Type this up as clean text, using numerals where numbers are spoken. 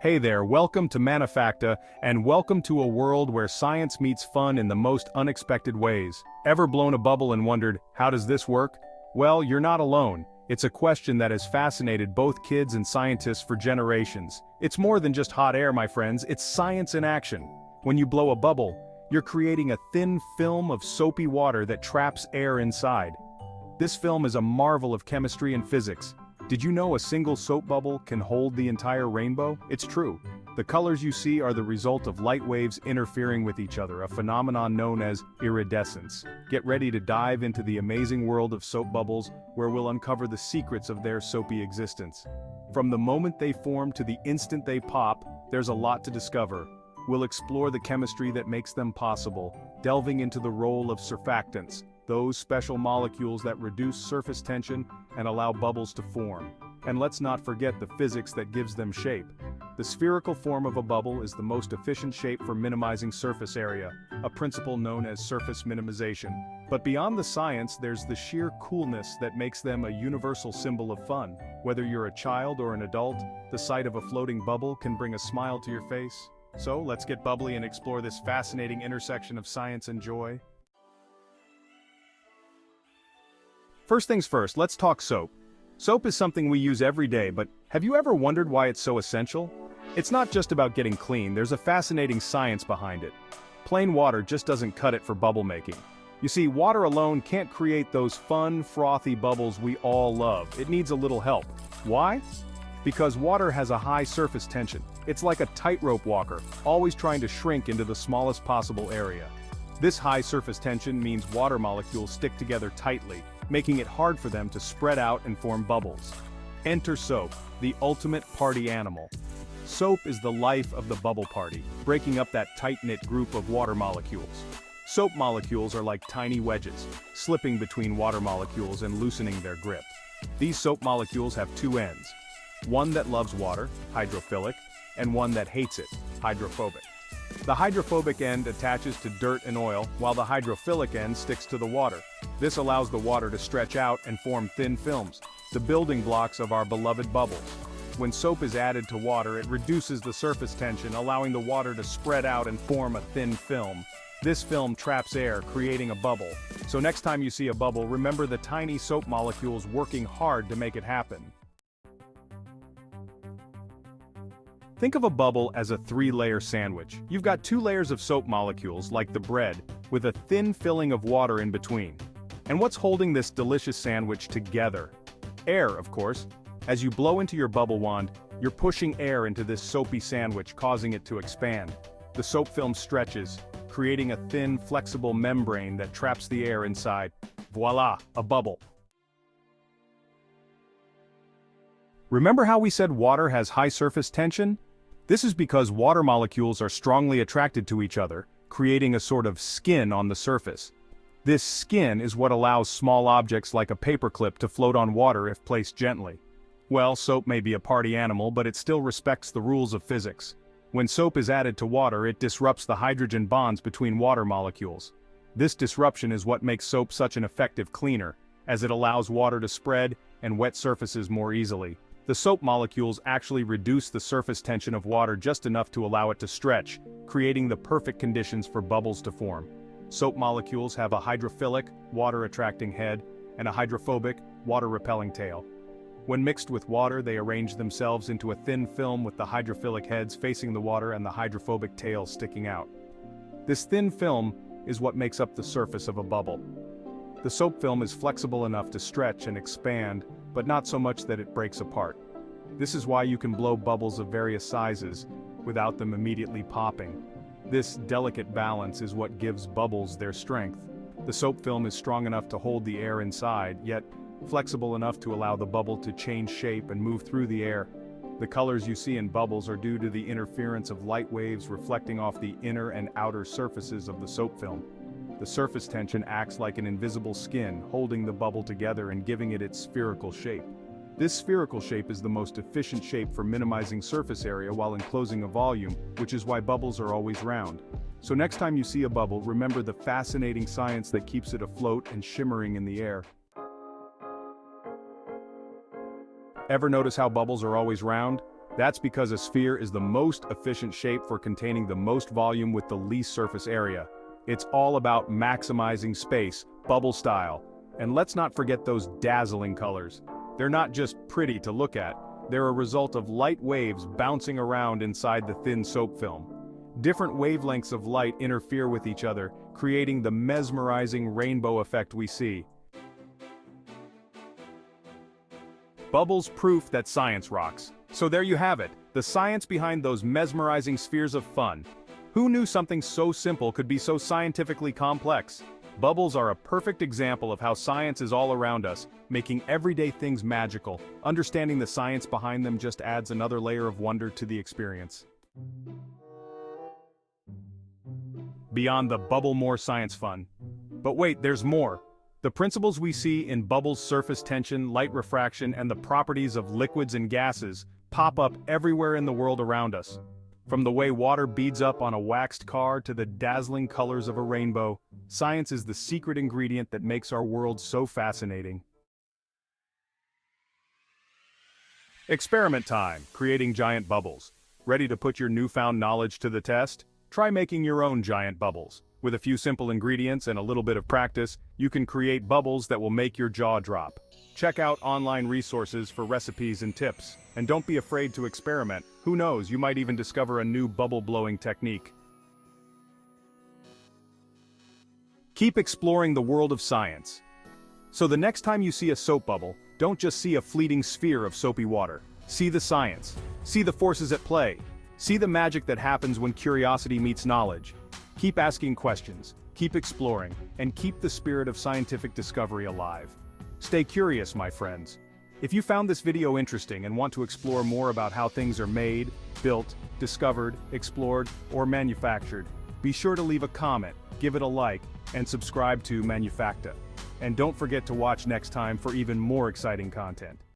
Hey there, welcome to Manafacta, and welcome to a world where science meets fun in the most unexpected ways. Ever blown a bubble and wondered, how does this work? Well, you're not alone. It's a question that has fascinated both kids and scientists for generations. It's more than just hot air, my friends, it's science in action. When you blow a bubble, you're creating a thin film of soapy water that traps air inside. This film is a marvel of chemistry and physics. Did you know a single soap bubble can hold the entire rainbow? It's true. The colors you see are the result of light waves interfering with each other, a phenomenon known as iridescence. Get ready to dive into the amazing world of soap bubbles, where we'll uncover the secrets of their soapy existence. From the moment they form to the instant they pop, there's a lot to discover. We'll explore the chemistry that makes them possible, delving into the role of surfactants, those special molecules that reduce surface tension and allow bubbles to form. And let's not forget the physics that gives them shape. The spherical form of a bubble is the most efficient shape for minimizing surface area, a principle known as surface minimization. But beyond the science, there's the sheer coolness that makes them a universal symbol of fun. Whether you're a child or an adult, the sight of a floating bubble can bring a smile to your face. So let's get bubbly and explore this fascinating intersection of science and joy. First things first, let's talk soap. Soap is something we use every day, but have you ever wondered why it's so essential? It's not just about getting clean, there's a fascinating science behind it. Plain water just doesn't cut it for bubble making. You see, water alone can't create those fun, frothy bubbles we all love. It needs a little help. Why? Because water has a high surface tension. It's like a tightrope walker, always trying to shrink into the smallest possible area. This high surface tension means water molecules stick together tightly, making it hard for them to spread out and form bubbles. Enter soap, the ultimate party animal. Soap is the life of the bubble party, breaking up that tight-knit group of water molecules. Soap molecules are like tiny wedges, slipping between water molecules and loosening their grip. These soap molecules have two ends. One that loves water, hydrophilic, and one that hates it, hydrophobic. The hydrophobic end attaches to dirt and oil, while the hydrophilic end sticks to the water. This allows the water to stretch out and form thin films, the building blocks of our beloved bubbles. When soap is added to water, it reduces the surface tension, allowing the water to spread out and form a thin film. This film traps air, creating a bubble. So next time you see a bubble, remember the tiny soap molecules working hard to make it happen. Think of a bubble as a three-layer sandwich. You've got two layers of soap molecules, like the bread, with a thin filling of water in between. And what's holding this delicious sandwich together? Air, of course. As you blow into your bubble wand, you're pushing air into this soapy sandwich, causing it to expand. The soap film stretches, creating a thin, flexible membrane that traps the air inside. Voila, a bubble. Remember how we said water has high surface tension? This is because water molecules are strongly attracted to each other, creating a sort of skin on the surface. This skin is what allows small objects like a paperclip to float on water if placed gently. Well, soap may be a party animal, but it still respects the rules of physics. When soap is added to water, it disrupts the hydrogen bonds between water molecules. This disruption is what makes soap such an effective cleaner, as it allows water to spread and wet surfaces more easily. The soap molecules actually reduce the surface tension of water just enough to allow it to stretch, creating the perfect conditions for bubbles to form. Soap molecules have a hydrophilic, water-attracting head, and a hydrophobic, water-repelling tail. When mixed with water, they arrange themselves into a thin film with the hydrophilic heads facing the water and the hydrophobic tail sticking out. This thin film is what makes up the surface of a bubble. The soap film is flexible enough to stretch and expand, but not so much that it breaks apart. This is why you can blow bubbles of various sizes without them immediately popping. This delicate balance is what gives bubbles their strength. The soap film is strong enough to hold the air inside, yet flexible enough to allow the bubble to change shape and move through the air. The colors you see in bubbles are due to the interference of light waves reflecting off the inner and outer surfaces of the soap film. The surface tension acts like an invisible skin, holding the bubble together and giving it its spherical shape. This spherical shape is the most efficient shape for minimizing surface area while enclosing a volume, which is why bubbles are always round. So next time you see a bubble, remember the fascinating science that keeps it afloat and shimmering in the air. Ever notice how bubbles are always round? That's because a sphere is the most efficient shape for containing the most volume with the least surface area. It's all about maximizing space, bubble style. And let's not forget those dazzling colors. They're not just pretty to look at, they're a result of light waves bouncing around inside the thin soap film. Different wavelengths of light interfere with each other, creating the mesmerizing rainbow effect we see. Bubbles proof that science rocks. So there you have it, the science behind those mesmerizing spheres of fun. Who knew something so simple could be so scientifically complex? Bubbles are a perfect example of how science is all around us, making everyday things magical. Understanding the science behind them just adds another layer of wonder to the experience. Beyond the bubble, more science fun. But wait, there's more. The principles we see in bubbles' surface tension, light refraction, and the properties of liquids and gases pop up everywhere in the world around us. From the way water beads up on a waxed car to the dazzling colors of a rainbow, science is the secret ingredient that makes our world so fascinating. Experiment time, creating giant bubbles. Ready to put your newfound knowledge to the test? Try making your own giant bubbles. With a few simple ingredients and a little bit of practice, you can create bubbles that will make your jaw drop. Check out online resources for recipes and tips. And don't be afraid to experiment. Who knows, you might even discover a new bubble-blowing technique. Keep exploring the world of science. So the next time you see a soap bubble, don't just see a fleeting sphere of soapy water. See the science. See the forces at play. See the magic that happens when curiosity meets knowledge. Keep asking questions, keep exploring, and keep the spirit of scientific discovery alive. Stay curious, my friends. If you found this video interesting and want to explore more about how things are made, built, discovered, explored, or manufactured, be sure to leave a comment, give it a like, and subscribe to Manafacta. And don't forget to watch next time for even more exciting content.